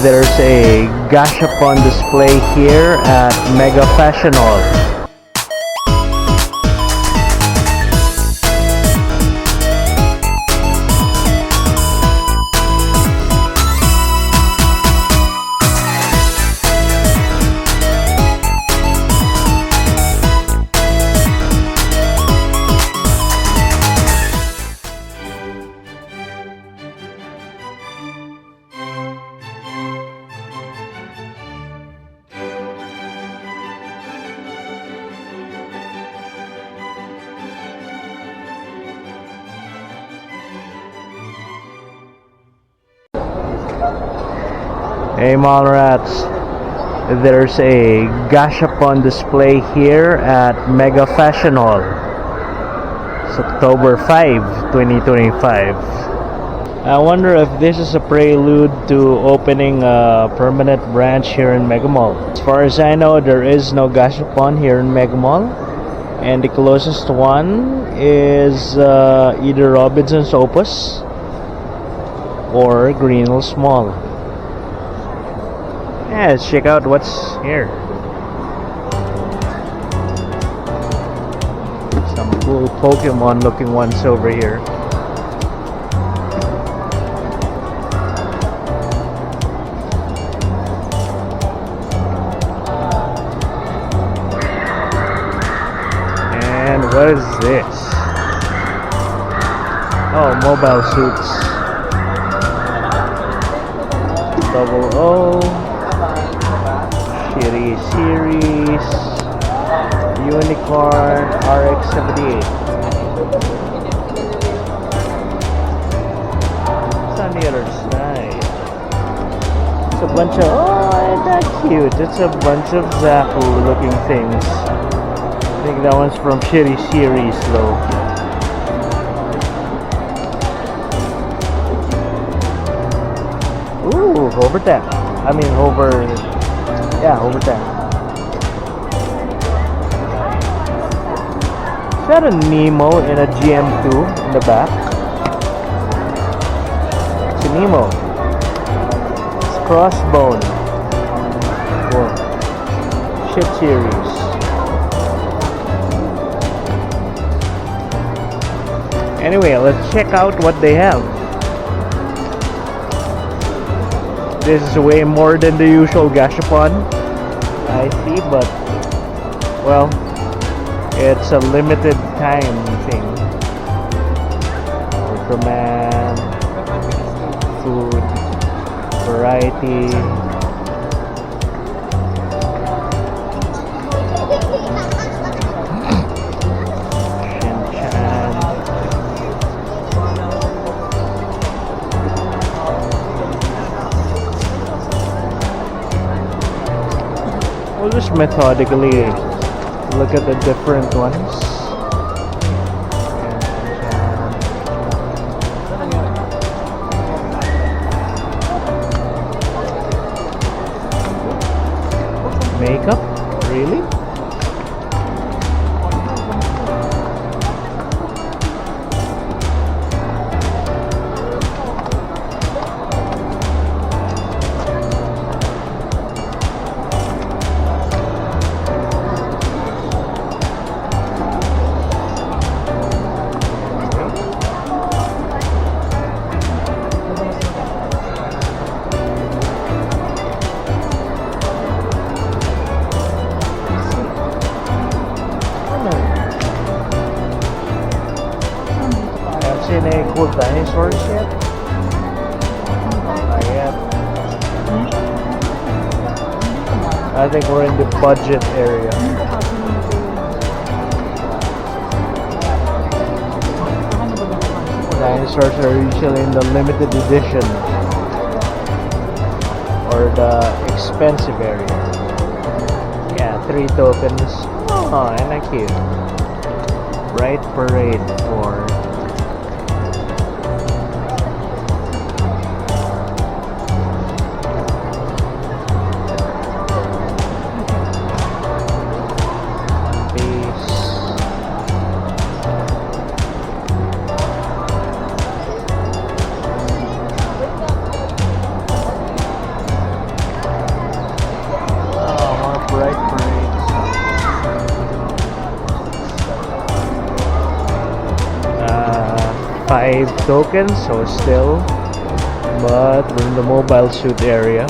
There's a Gashapon display here at Mega Fashion Hall. Hey Mallrats, there's a Gashapon display here at Mega Fashion Hall. It's October 5, 2025. I wonder if this is a prelude to opening a permanent branch here in Megamall. As far as I know, there is no Gashapon here in Megamall, and the closest one is either Robinson's Opus or Greenhills Mall. Yeah, let's check out what's here. Some cool Pokemon looking ones over here. And what is this? Oh, mobile suits. Double O. Series Unicorn RX-78. It's on the other side. It's a bunch of, oh, isn't that cute? It's a bunch of Zaku looking things. I think that one's from Shitty Series though. Ooh, over that. I mean over. Yeah, over there. Is that a Nemo in a GM2 in the back? It's a Nemo. It's Crossbone. Whoa. Ship series. Anyway, let's check out what they have. This is way more than the usual Gashapon, I see, but well, it's a limited time thing. Ultraman, food, variety. We'll just methodically look at the different ones. Makeup? Really? Any cool dinosaurs yet? Not yet. I think we're in the budget area. Dinosaurs are usually in the limited edition or the expensive area. Yeah, 3 tokens. Oh, and I cute. Bright Parade for 5 tokens, so still. But we're in the mobile suit area.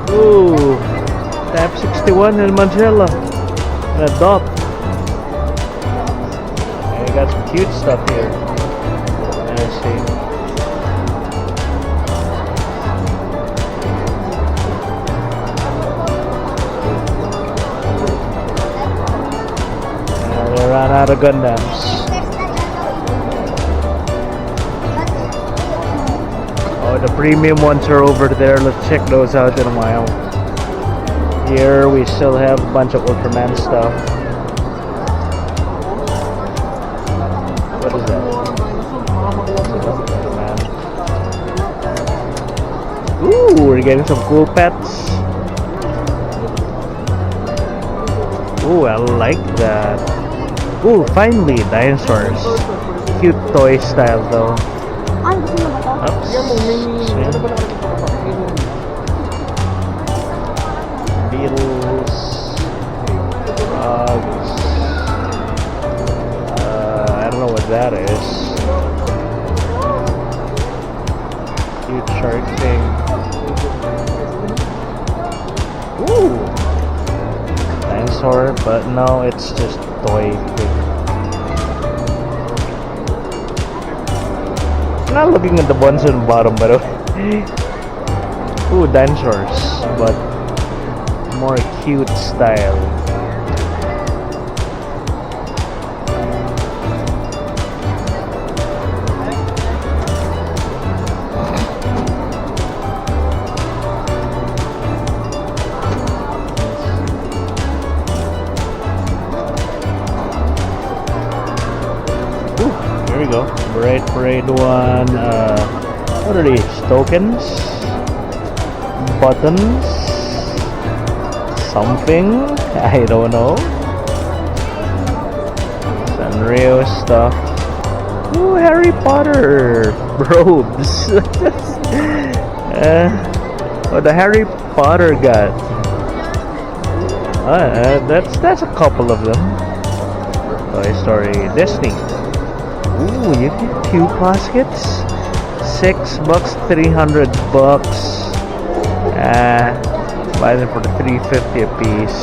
Ooh, Type 61 in Manila. Adopt. And we got some cute stuff here. Let's see. And they ran out of Gundams. Oh, the premium ones are over there. Let's check those out in a while. Here we still have a bunch of Ultraman stuff. What is that? Ultraman. Ooh, we're getting some cool pets. Ooh, I like that. Ooh, finally, dinosaurs. Cute toy style though. Oops. Beetles, frogs. I don't know what that is. Cute shark thing. Ooh, dinosaur, but no, it's just toy thing. I'm not looking at the ones on the bottom, by the way. Ooh, dinosaurs, but more cute style. Ooh, here we go. Bright Parade one. What are these? Tokens? Buttons? Something? I don't know. Sanrio stuff. Ooh, Harry Potter robes. What the Harry Potter got? That's a couple of them. Toy Story, Disney. Ooh, you get 2 baskets. $6, 300 bucks. Buy them for the $3.50 a piece.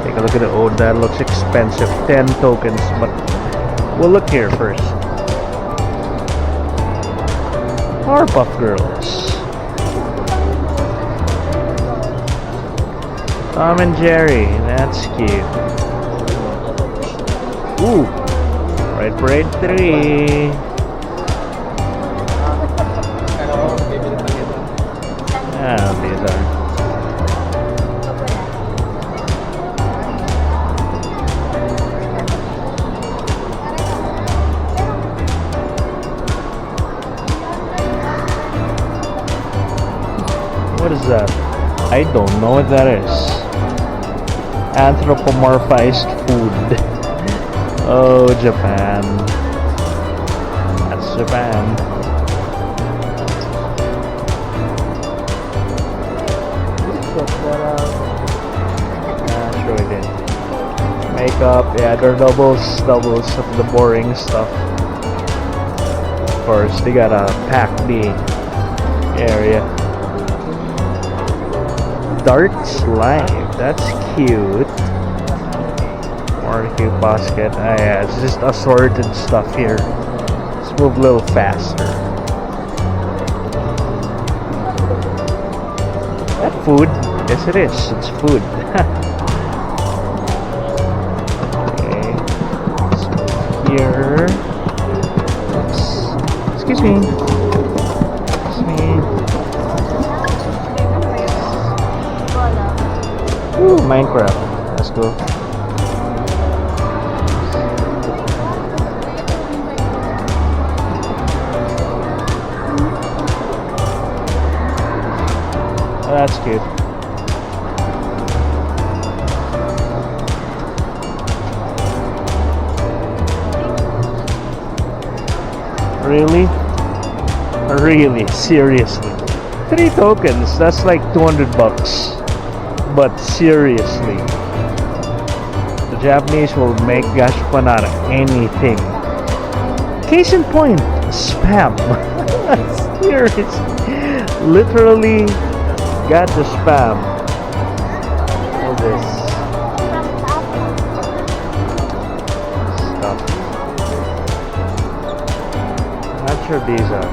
Take a look at it. Oh, that looks expensive. 10 tokens, but we'll look here first. Powerpuff Girls. Tom and Jerry. That's cute. Ooh, Bright Parade 3. Ah, these are. What is that? I don't know what that is. Anthropomorphized food. Oh, Japan. That's Japan. Sure we did. Makeup, yeah, they're doubles of the boring stuff. Of course, they got a pack B area. Darts Live, that's cute. More cute basket. Ah, yeah, it's just assorted stuff here. Let's move a little faster. That food? Yes, it is. It's food. Okay. Let's move here. Oops. Excuse me. Excuse me. Ooh, Minecraft. Let's go. Oh, that's cute. Really? Really? Seriously? 3 tokens, that's like 200 bucks. But seriously, the Japanese will make gashapon out of anything. Case in point, spam. Seriously. Literally got the spam. All this stuff. Not sure these are.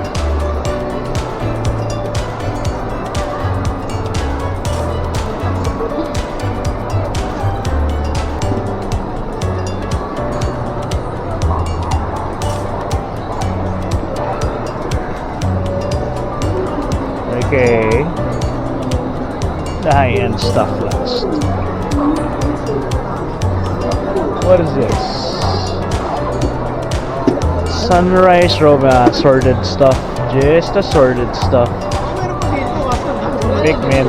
Okay. The high-end stuff last. What is this? Sunrise Roma assorted stuff. Just assorted stuff. Pikmin.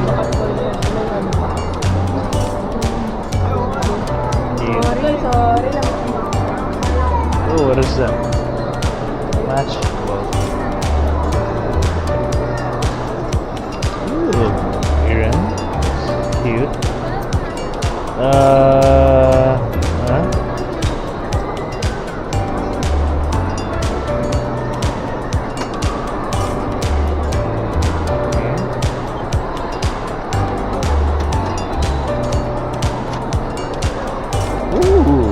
Oh, what is that? Match. Cute. Huh? Ooh.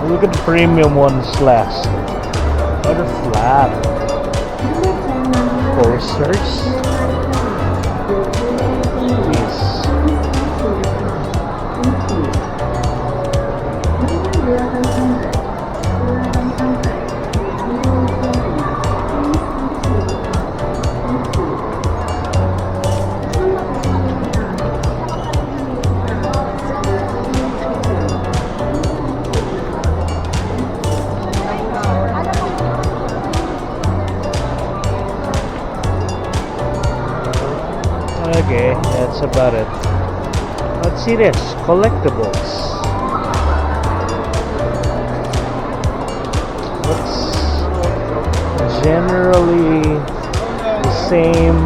Look at the premium ones last. What a flat. Posters. Yes. Okay, that's about it. Let's see this. Collectibles. Looks generally the same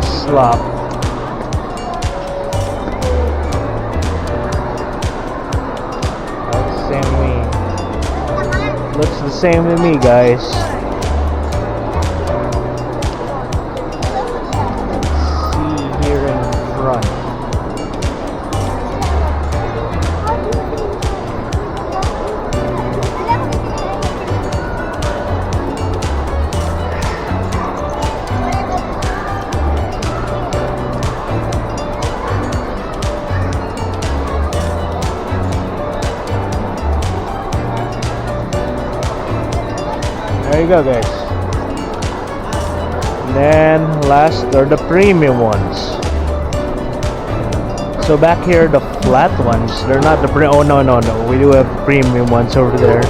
slop. Looks the same to me. Looks the same to me, guys. There you go, guys. And then last are the premium ones. So back here, the flat ones, they're not the oh no, we do have premium ones over there.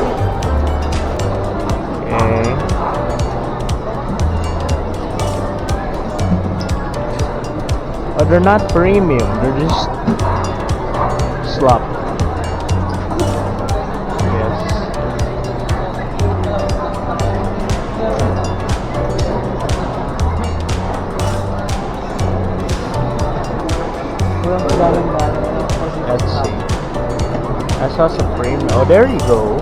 Okay. Oh, they're not premium, they're just slop. Let's see. I saw Supreme. Oh, there you go.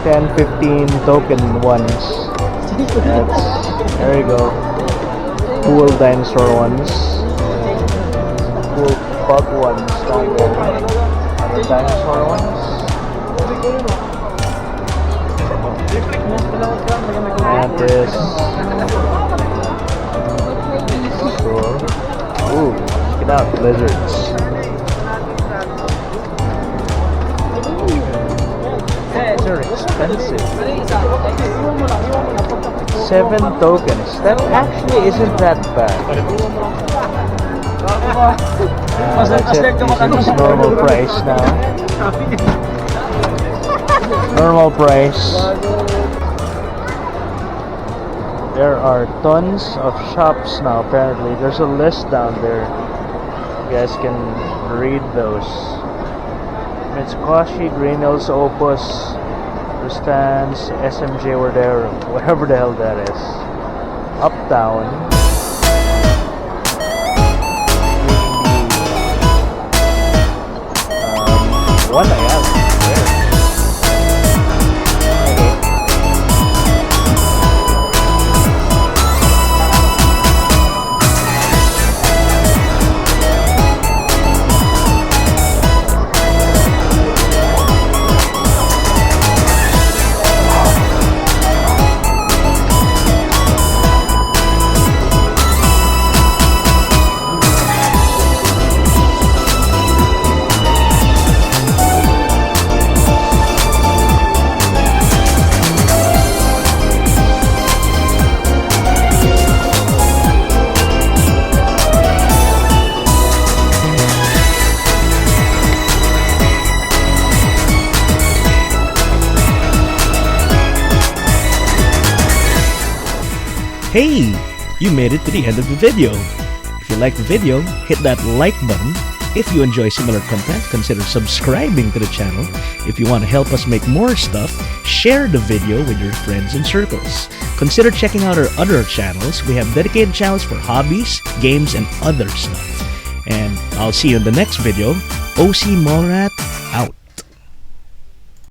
10, 15 token ones. There you go. Cool dinosaur ones. Cool bug ones. Other dinosaur ones. And this. Cool. Ooh, check it out. Lizards. These are expensive. 7 tokens. That actually isn't that bad. That's it. This is normal price now. Normal price. There are tons of shops now apparently. There's a list down there. You guys can read those. Mitsukoshi, Greenhills, Opus, Stands, SMJ, whatever the hell that is. Uptown. One I have. Hey! You made it to the end of the video. If you liked the video, hit that like button. If you enjoy similar content, consider subscribing to the channel. If you want to help us make more stuff, share the video with your friends and circles. Consider checking out our other channels. We have dedicated channels for hobbies, games, and other stuff. And I'll see you in the next video. OC Mallrat